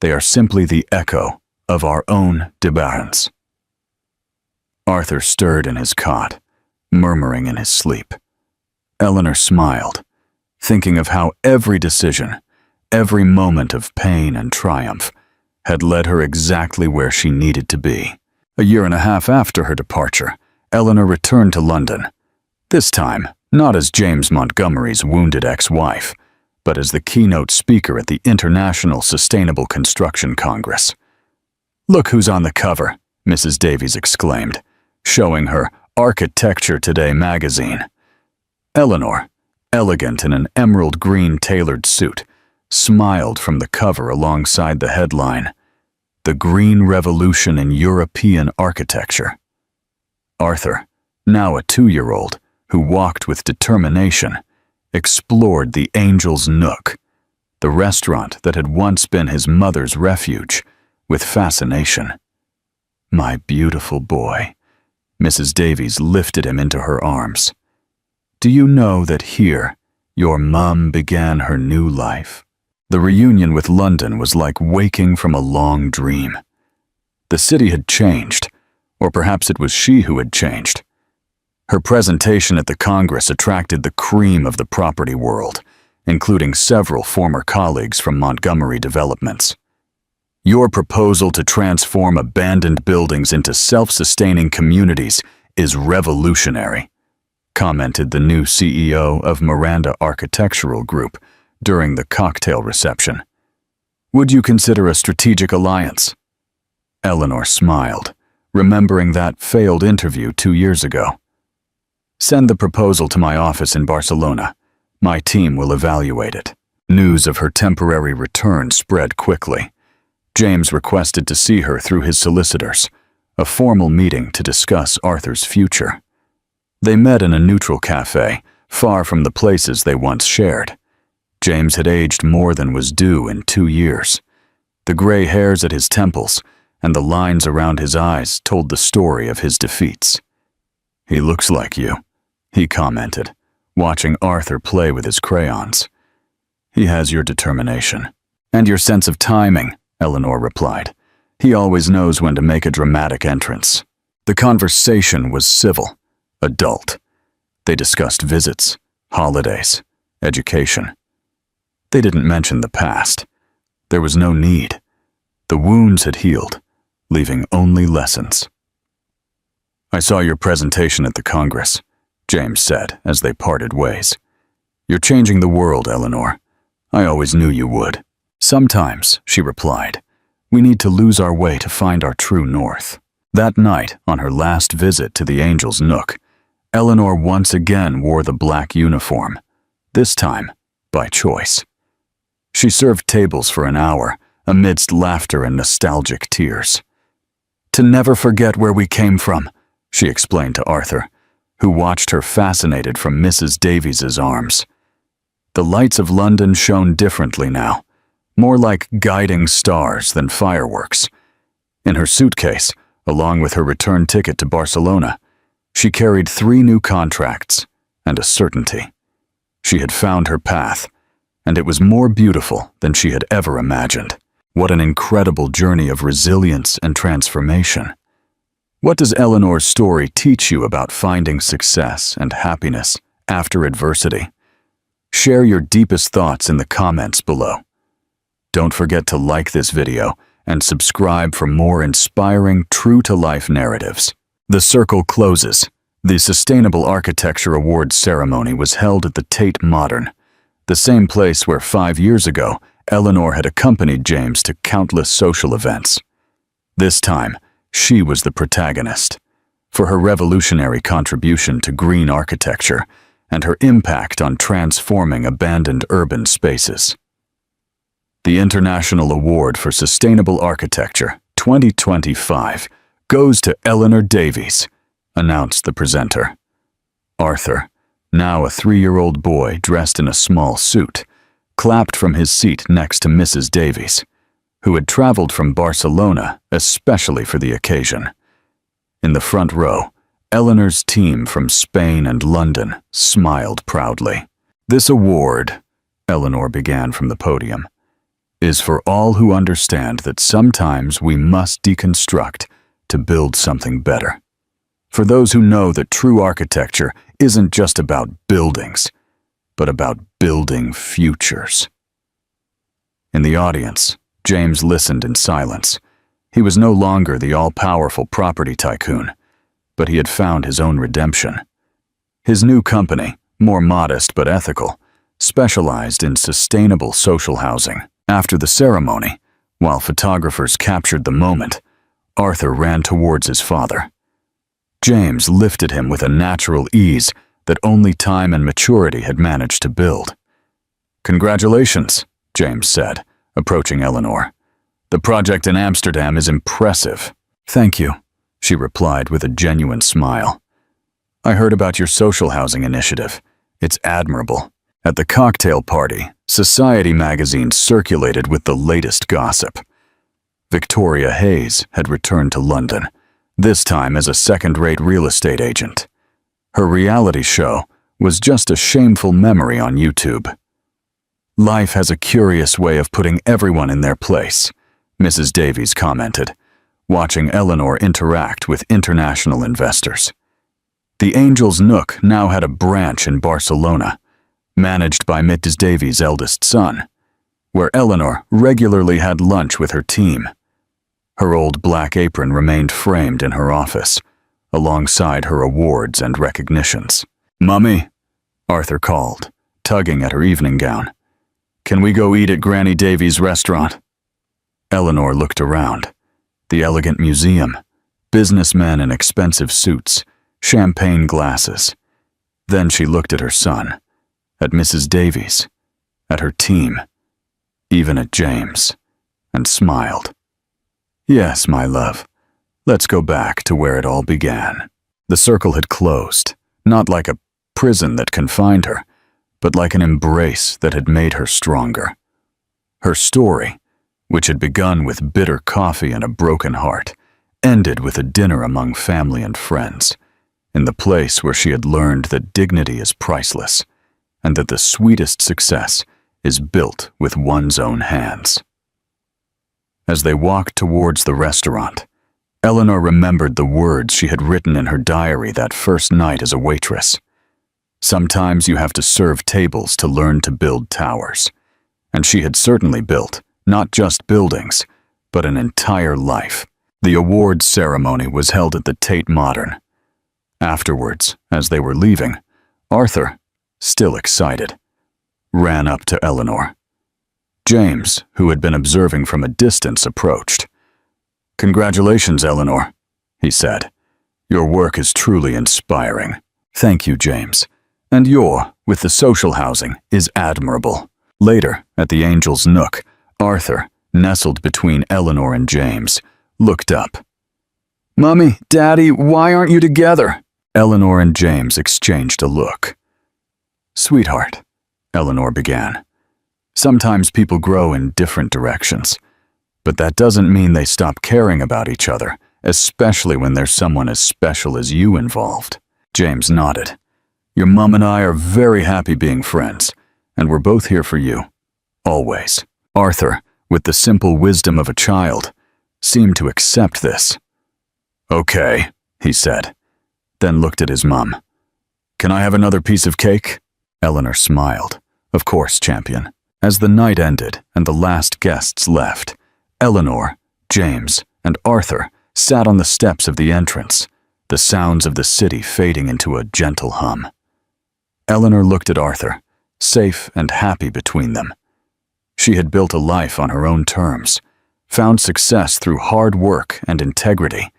They are simply the echo of our own debarrens." Arthur stirred in his cot, murmuring in his sleep. Eleanor smiled, thinking of how every decision, every moment of pain and triumph, had led her exactly where she needed to be. A year and a half after her departure, Eleanor returned to London, this time not as James Montgomery's wounded ex-wife, but as the keynote speaker at the International Sustainable Construction Congress. "Look who's on the cover," Mrs. Davies exclaimed, showing her Architecture Today magazine. Eleanor, elegant in an emerald green tailored suit, smiled from the cover alongside the headline, "The Green Revolution in European Architecture." Arthur, now a 2-year-old, who walked with determination, explored the Angel's Nook, the restaurant that had once been his mother's refuge, with fascination. "My beautiful boy," Mrs. Davies lifted him into her arms. "Do you know that here, your mum began her new life?" The reunion with London was like waking from a long dream. The city had changed, or perhaps it was she who had changed. Her presentation at the Congress attracted the cream of the property world, including several former colleagues from Montgomery Developments. "Your proposal to transform abandoned buildings into self-sustaining communities is revolutionary," commented the new CEO of Miranda Architectural Group during the cocktail reception. "Would you consider a strategic alliance?" Eleanor smiled, remembering that failed interview 2 years ago. "Send the proposal to my office in Barcelona. My team will evaluate it." News of her temporary return spread quickly. James requested to see her through his solicitors, a formal meeting to discuss Arthur's future. They met in a neutral cafe, far from the places they once shared. James had aged more than was due in 2 years. The gray hairs at his temples and the lines around his eyes told the story of his defeats. "He looks like you," he commented, watching Arthur play with his crayons. "He has your determination." "And your sense of timing," Eleanor replied. "He always knows when to make a dramatic entrance." The conversation was civil, adult. They discussed visits, holidays, education. They didn't mention the past. There was no need. The wounds had healed, leaving only lessons. "I saw your presentation at the Congress," James said as they parted ways. "You're changing the world, Eleanor. I always knew you would." "Sometimes," she replied, "we need to lose our way to find our true north." That night, on her last visit to the Angel's Nook, Eleanor once again wore the black uniform, this time by choice. She served tables for an hour, amidst laughter and nostalgic tears. "To never forget where we came from," she explained to Arthur, who watched her fascinated from Mrs. Davies's arms. The lights of London shone differently now, more like guiding stars than fireworks. In her suitcase, along with her return ticket to Barcelona, she carried 3 new contracts and a certainty. She had found her path, and it was more beautiful than she had ever imagined. What an incredible journey of resilience and transformation. What does Eleanor's story teach you about finding success and happiness after adversity? Share your deepest thoughts in the comments below. Don't forget to like this video and subscribe for more inspiring, true-to-life narratives. The circle closes. The Sustainable Architecture Awards ceremony was held at the Tate Modern, the same place where 5 years ago, Eleanor had accompanied James to countless social events. This time, she was the protagonist, for her revolutionary contribution to green architecture and her impact on transforming abandoned urban spaces. The International Award for Sustainable Architecture 2025 goes to Eleanor Davies, announced the presenter. Arthur, now a 3-year-old boy dressed in a small suit, clapped from his seat next to Mrs. Davies, who had traveled from Barcelona especially for the occasion. In the front row, Eleanor's team from Spain and London smiled proudly. "This award," Eleanor began from the podium, "is for all who understand that sometimes we must deconstruct to build something better. For those who know that true architecture isn't just about buildings, but about building futures." In the audience, James listened in silence. He was no longer the all-powerful property tycoon, but he had found his own redemption. His new company, more modest but ethical, specialized in sustainable social housing. After the ceremony, while photographers captured the moment, Arthur ran towards his father. James lifted him with a natural ease that only time and maturity had managed to build. "Congratulations," James said, approaching Eleanor. "The project in Amsterdam is impressive." "Thank you," she replied with a genuine smile. "I heard about your social housing initiative. It's admirable." At the cocktail party, Society magazine circulated with the latest gossip. Victoria Hayes had returned to London, this time as a second-rate real estate agent. Her reality show was just a shameful memory on YouTube. "Life has a curious way of putting everyone in their place," Mrs. Davies commented, watching Eleanor interact with international investors. The Angel's Nook now had a branch in Barcelona, managed by Mrs. Davies' eldest son, where Eleanor regularly had lunch with her team. Her old black apron remained framed in her office, alongside her awards and recognitions. "Mummy," Arthur called, tugging at her evening gown. "Can we go eat at Granny Davies' restaurant?" Eleanor looked around. The elegant museum, businessmen in expensive suits, champagne glasses. Then she looked at her son, at Mrs. Davies, at her team, even at James, and smiled. "Yes, my love. Let's go back to where it all began." The circle had closed, not like a prison that confined her, but like an embrace that had made her stronger. Her story, which had begun with bitter coffee and a broken heart, ended with a dinner among family and friends, in the place where she had learned that dignity is priceless, and that the sweetest success is built with one's own hands. As they walked towards the restaurant, Eleanor remembered the words she had written in her diary that first night as a waitress. "Sometimes you have to serve tables to learn to build towers." And she had certainly built, not just buildings, but an entire life. The awards ceremony was held at the Tate Modern. Afterwards, as they were leaving, Arthur, still excited, ran up to Eleanor. James, who had been observing from a distance, approached. "Congratulations, Eleanor," he said. "Your work is truly inspiring." "Thank you, James. And your, with the social housing, is admirable." Later, at the Angel's Nook, Arthur, nestled between Eleanor and James, looked up. "Mummy, Daddy, why aren't you together?" Eleanor and James exchanged a look. "Sweetheart," Eleanor began, "sometimes people grow in different directions, but that doesn't mean they stop caring about each other, especially when there's someone as special as you involved." James nodded. "Your mom and I are very happy being friends, and we're both here for you. Always." Arthur, with the simple wisdom of a child, seemed to accept this. "Okay," he said, then looked at his mum. "Can I have another piece of cake?" Eleanor smiled. "Of course, champion." As the night ended and the last guests left, Eleanor, James, and Arthur sat on the steps of the entrance, the sounds of the city fading into a gentle hum. Eleanor looked at Arthur, safe and happy between them. She had built a life on her own terms, found success through hard work and integrity,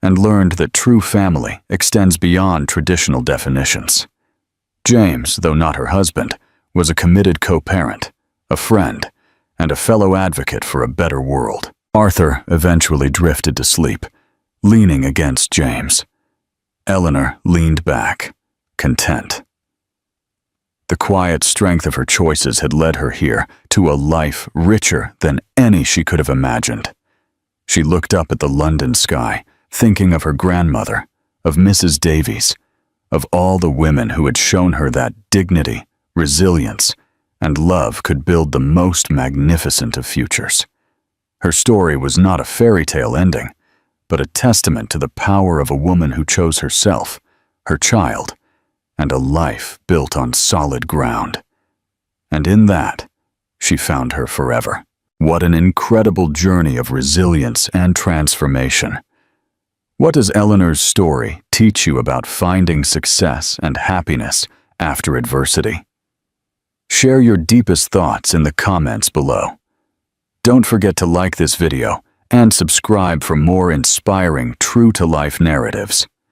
and learned that true family extends beyond traditional definitions. James, though not her husband, was a committed co-parent, a friend, and a fellow advocate for a better world. Arthur eventually drifted to sleep, leaning against James. Eleanor leaned back, content. The quiet strength of her choices had led her here to a life richer than any she could have imagined. She looked up at the London sky, thinking of her grandmother, of Mrs. Davies, of all the women who had shown her that dignity, resilience, and love could build the most magnificent of futures. Her story was not a fairy tale ending, but a testament to the power of a woman who chose herself, her child, and a life built on solid ground. And in that, she found her forever. What an incredible journey of resilience and transformation. What does Eleanor's story teach you about finding success and happiness after adversity? Share your deepest thoughts in the comments below. Don't forget to like this video and subscribe for more inspiring, true-to-life narratives.